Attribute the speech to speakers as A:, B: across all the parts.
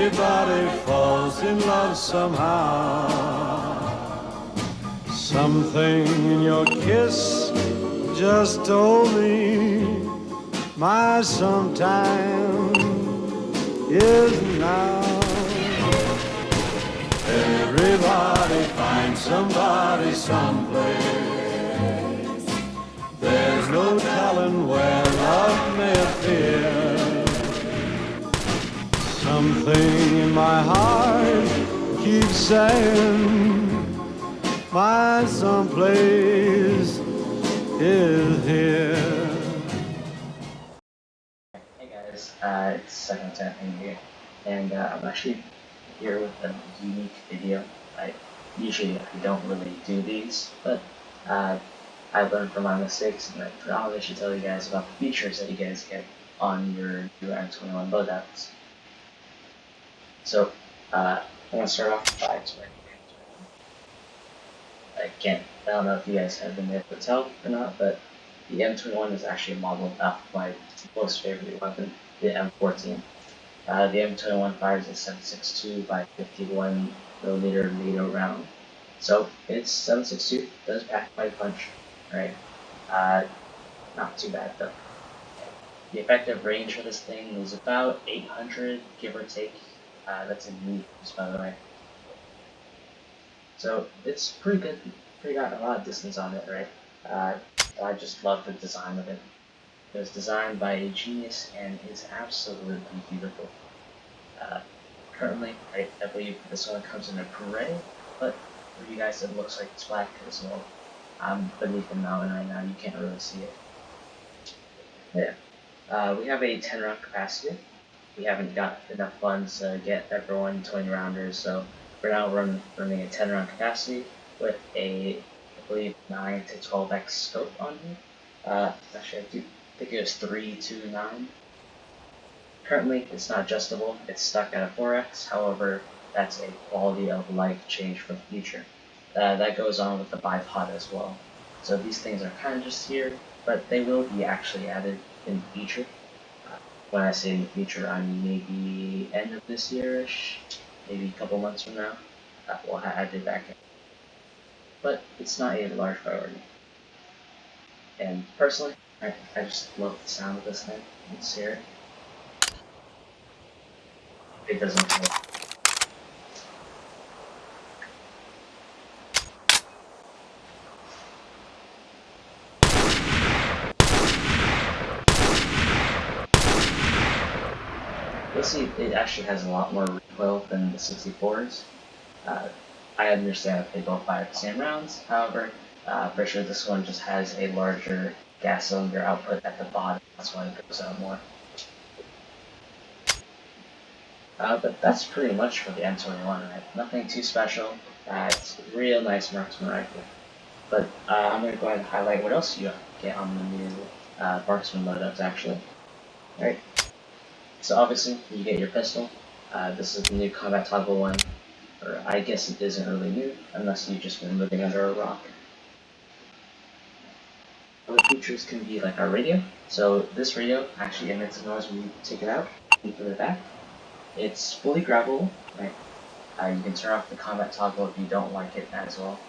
A: Everybody falls in love somehow. Something in your kiss just told me my sometime is now. Everybody finds somebody someplace. There's no telling where love may appear. Something in my heart keeps saying my someplace is here.
B: Hey guys, it's Second Attempt here, and I'm actually here with a unique video. Usually I don't really do these, but I learned from my mistakes, and I probably should tell you guys about the features that you guys get on your new M21 loadouts. So I'm gonna start off by explaining the M21. Again, I don't know if you guys have been able to tell or not, but the M21 is actually modeled after my most favorite weapon, the M14. The M21 fires a 7.62 by 51 millimeter NATO round. So it's 7.62, does pack my punch, right? Not too bad though. The effective range for this thing is about 800, give or take. That's in meters, by the way. So it's pretty good. Got a lot of distance on it, right? I just love the design of it. It was designed by a genius and is absolutely beautiful. Currently, I believe this one comes in a gray, but for you guys it looks like it's black as well. I'm beneath the mountain right now, you can't really see it. Yeah. We have a 10 round capacity. We haven't got enough funds to get everyone 20 rounders, so for now we're running a 10 round capacity with a, I believe, 9 to 12x scope on here. Actually, I do think it was 3 to 9. Currently, it's not adjustable, it's stuck at a 4x, however, that's a quality of life change for the future. That goes on with the bipod as well. So these things are kind of just here, but they will be actually added in the future. When I say in the future, I mean maybe end of this year-ish, maybe a couple months from now, we'll add it back in. But it's not a large priority. And personally, I just love the sound of this thing. Let's hear it. It doesn't feel. You'll see it actually has a lot more recoil than the 64s. I understand that they both fire the same rounds, however, for sure this one just has a larger gas cylinder output at the bottom, that's why it goes out more. But that's pretty much for the M21, right? Nothing too special. It's a real nice marksman rifle. But I'm going to go ahead and highlight what else you get on the new marksman loadouts, actually. Alright, so obviously you get your pistol. This is the new combat toggle one, or I guess it isn't really new, unless you've just been living under a rock. Other features can be like our radio. So this radio actually emits a noise when you take it out and put it back. It's fully grabbable, right? You can turn off the combat toggle if you don't like it as well.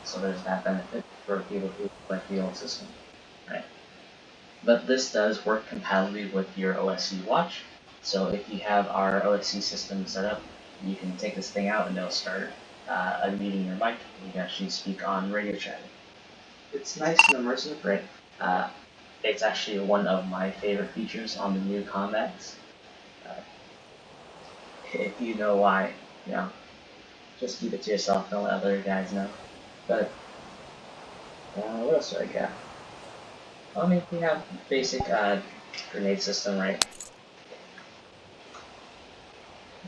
B: So there's that benefit for people who like the old system, right? But this does work compatibly with your OSC watch. So if you have our OSC system set up, you can take this thing out and it'll start unmuting your mic. You can actually speak on radio chat. It's nice and immersive, right? It's actually one of my favorite features on the new combats. If you know why, you know, just keep it to yourself, don't let other guys know. But what else do I got? I mean, we have basic grenade system, right?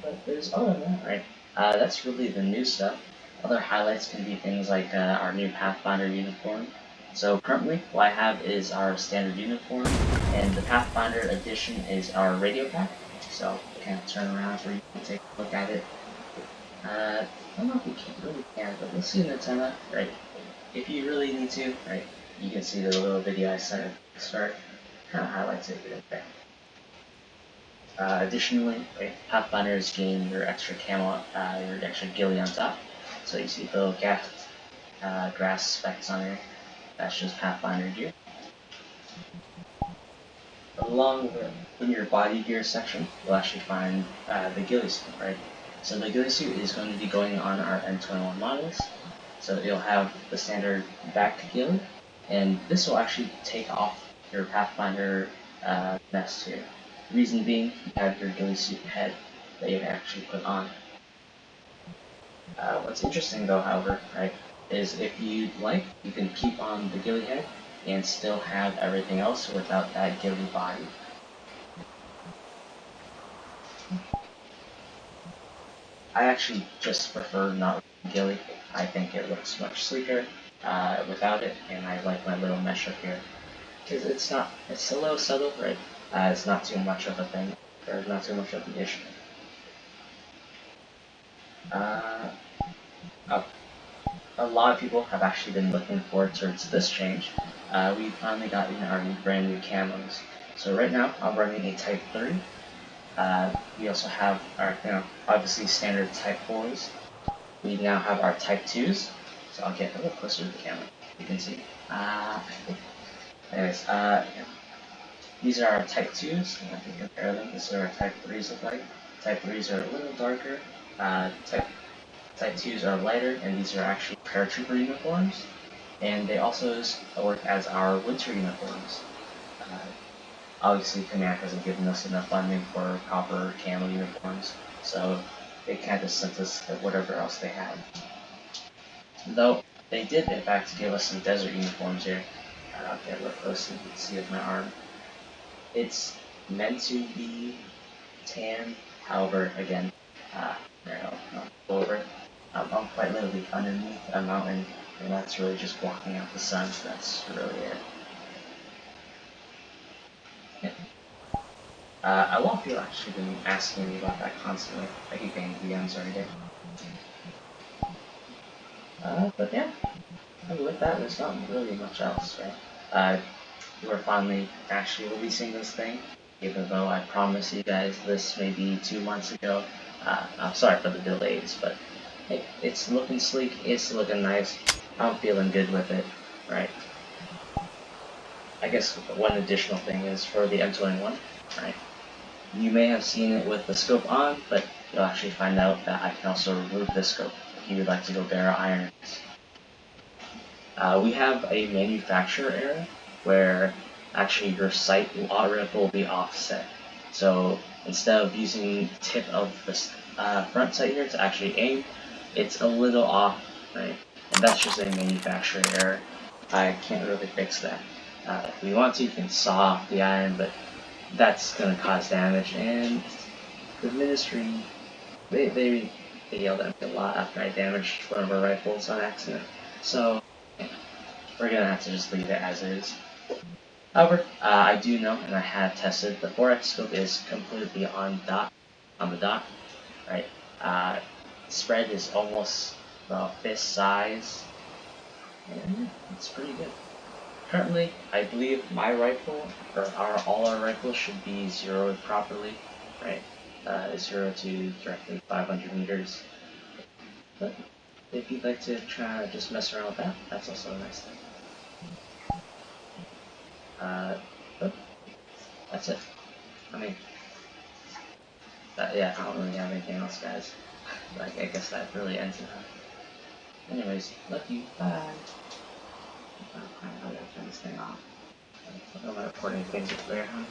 B: But there's other than that, right? That's really the new stuff. Other highlights can be things like our new Pathfinder uniform. So currently, what I have is our standard uniform, and the Pathfinder edition is our radio pack. So kind of turn around so you can take a look at it. I don't know if you really can, but let's see in the antenna, right? If you really need to, right, you can see the little video I sent at the start. Kind of highlights it here. Okay. Additionally, right, Pathfinders gain your extra camo, your extra ghillie on top. So you see the little grass specks on there. That's just Pathfinder gear. Along with in your body gear section, you'll actually find the ghillie suit, right? So the ghillie suit is going to be going on our M21 models. So you'll have the standard back ghillie, and this will actually take off your Pathfinder vest here. Reason being, you have your ghillie suit head that you actually put on. What's interesting though, however, right, is if you like, you can keep on the ghillie head and still have everything else without that ghillie body. I actually just prefer not ghillie. I think it looks much sleeker without it, and I like my little mesh up here. Because it's a little subtle, right? It's not too much of a thing, or not too much of an issue. A lot of people have actually been looking forward towards this change. We finally got in our brand new camos. So right now, I'm running a Type 3. We also have our, obviously standard Type 4s. We now have our Type 2s. So I'll get a little closer to the camera. You can see. Anyways, these are our Type 2s. I can compare them. This is what our Type 3s look like. Type 3s are a little darker. Type 2s are lighter, and these are actually paratrooper uniforms. And they also work as our winter uniforms. Obviously, Command hasn't given us enough funding for proper camo uniforms, so they kind of sent us whatever else they had. Though, they did in fact give us some desert uniforms here. I'll get a little close so you can see with my arm. It's meant to be tan, however, again, I'll go over it. I'm quite literally underneath a mountain, and that's really just blocking out the sun, so that's really it. Yeah. A lot of people actually been asking me about that constantly. I keep getting DMs every day. But yeah, with that, there's not really much else, right? We're finally actually releasing this thing, even though I promised you guys this maybe 2 months ago. I'm sorry for the delays, but hey, it's looking sleek, it's looking nice, I'm feeling good with it, right? I guess one additional thing is for the M21, right? You may have seen it with the scope on, but you'll actually find out that I can also remove the scope if you would like to go bare iron. We have a manufacturer error where actually your sight rifle will be offset. So instead of using the tip of the front sight here to actually aim, it's a little off, right? And that's just a manufacturer error. I can't really fix that. If we want to, you can saw off the iron, but that's going to cause damage. And the ministry, they yelled at me a lot after I damaged one of our rifles on accident. So we're going to have to just leave it as is. However, I do know, and I have tested, the 4x scope is completely on the dot, right? Spread is almost fist size, and it's pretty good. Currently, I believe my rifle, or all our rifles should be zeroed properly, right? 0 to directly 500 meters. But if you'd like to try to just mess around with that, that's also a nice thing. But that's it. I mean, yeah, I don't really have anything else, guys. Like, I guess that really ends it up. Anyways, love you. Bye. I'm gonna turn this thing off. I'm recording things with there, huh?